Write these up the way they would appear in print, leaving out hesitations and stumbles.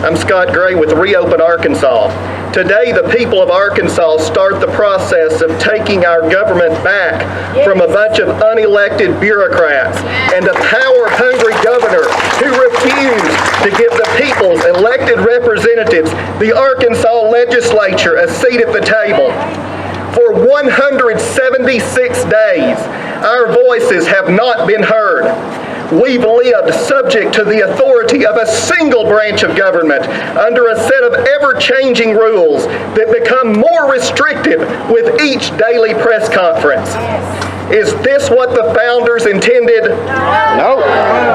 I'm Scott Gray with Reopen Arkansas. Today, the people of Arkansas start the process of taking our government back from a bunch of unelected bureaucrats and a power-hungry governor who refused to give the people's elected representatives, the Arkansas legislature, a seat at the table. For 176 days, our voices have not been heard. We've lived subject to the authority of a single branch of government under a set of ever-changing rules that become more restrictive with each daily press conference. Is this what the founders intended? No.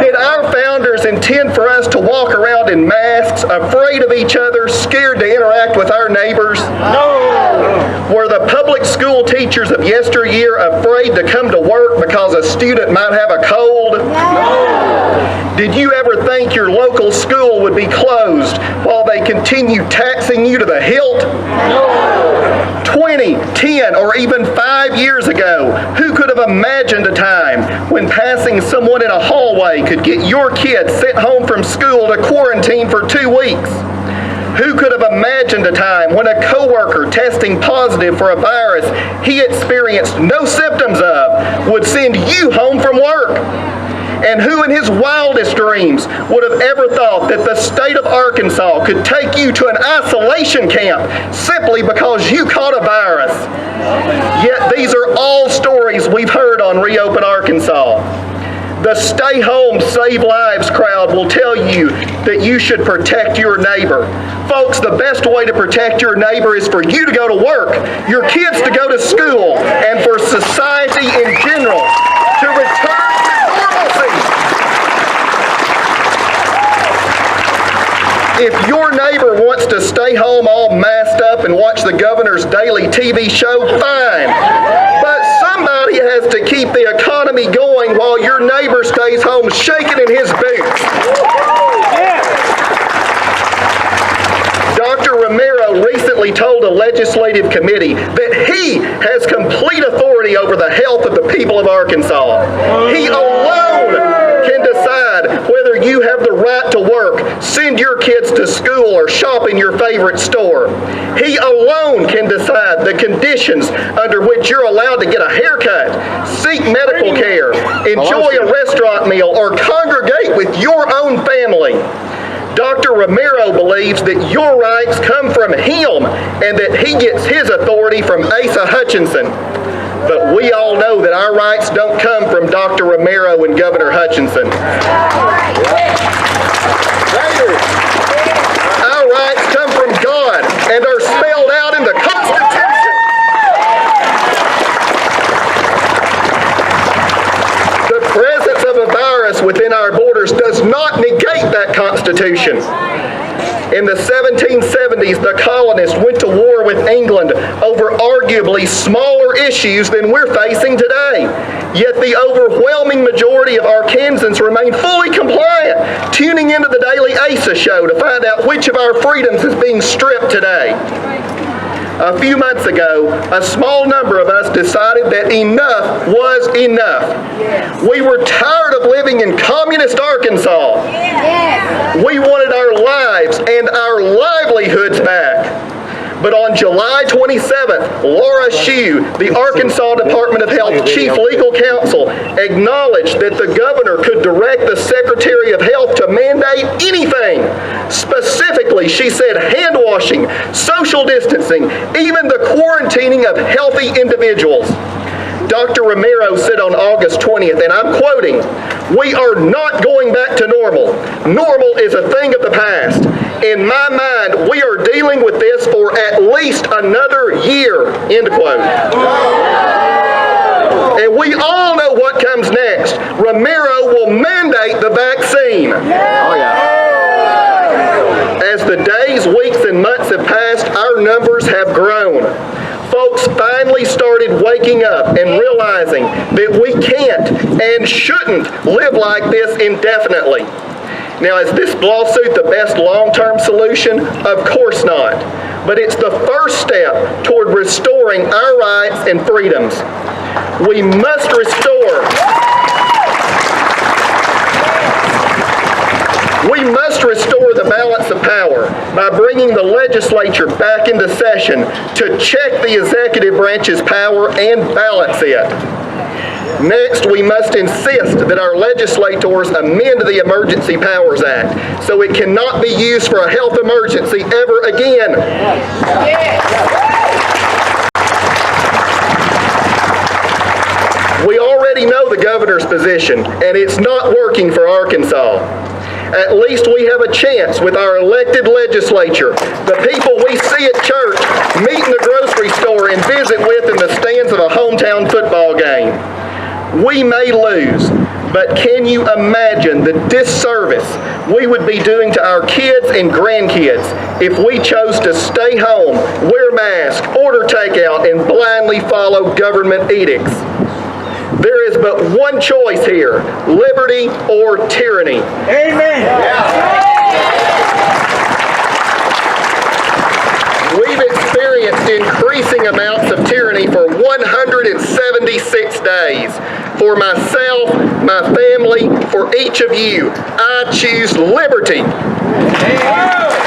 Did our founders intend for us to walk around in masks, afraid of each other, scared to interact with our neighbors? No. Were the public school teachers of yesteryear afraid to come to work because a student might have a cold? No. Did you ever think your local school would be closed while they continue taxing you to the hilt? No. 20, 10, or even 5 years ago, who could have imagined a time when passing someone in a hallway could get your kid sent home from school to quarantine for 2 weeks? Who could have imagined a time when a coworker testing positive for a virus he experienced no symptoms of would send you home from work? And who in his wildest dreams would have ever thought that the state of Arkansas could take you to an isolation camp simply because you caught a virus? Yet these are all stories we've heard on Reopen Arkansas. The Stay Home, Save Lives crowd will tell you that you should protect your neighbor. Folks, the best way to protect your neighbor is for you to go to work, your kids to go to school, and for society in general to return to normalcy. If your neighbor wants to stay home all masked up and watch the governor's daily TV show, fine. But somebody has to keep the economy going while your neighbor stays home shaking in his boots. Dr. Romero recently told a legislative committee that he has complete authority over the health of the people of Arkansas. He alone can decide whether you have the right to work, send your kids to school, or shop in your favorite store. He alone can decide the conditions under which you're allowed to get a haircut, seek medical care, enjoy a restaurant meal, or congregate with your own family. Dr. Romero believes that your rights come from him and that he gets his authority from Asa Hutchinson. But we all know that our rights don't come from Dr. Romero and Governor Hutchinson. Our rights come from God and are spelled out in the Constitution. The presence of a virus within our borders does not negate that Constitution. In the 1770s, the colonists went to war with England over arguably smaller issues than we're facing today. Yet the overwhelming majority of Arkansans remain fully compliant, tuning into the Daily Asa show to find out which of our freedoms is being stripped today. A few months ago, a small number of us decided that enough was enough. We were tired of living in communist Arkansas. We wanted our lives and our livelihoods back. But on July 27th, Laura Shue, the Arkansas Department of Health Chief Legal Counsel, acknowledged that the governor could direct the Secretary of Health to mandate anything. Specifically, she said hand washing, social distancing, even the quarantining of healthy individuals. Dr. Romero said on August 20th, and I'm quoting, "We are not going back to normal. Normal is a thing of the past. In my mind, we are dealing with this for at least another year," end quote. And we all know what comes next. Romero will mandate the vaccine. As the days, weeks, and months have passed, our numbers have grown. Folks finally started waking up and realizing that we can't and shouldn't live like this indefinitely. Now, is this lawsuit the best long-term solution? Of course not. But it's the first step toward restoring our rights and freedoms. We must restore the balance balance of power by bringing the legislature back into session to check the executive branch's power and balance it. Next, we must insist that our legislators amend the Emergency Powers Act so it cannot be used for a health emergency ever again. We already know the governor's position, and it's not working for Arkansas. At least we have a chance with our elected legislature, the people we see at church, meet in the grocery store, and visit with in the stands of a hometown football game. We may lose, but can you imagine the disservice we would be doing to our kids and grandkids if we chose to stay home, wear masks, order takeout, and blindly follow government edicts? There is but one choice here, liberty or tyranny. Amen. We've experienced increasing amounts of tyranny for 176 days. For myself, my family, for each of you, I choose liberty. Amen.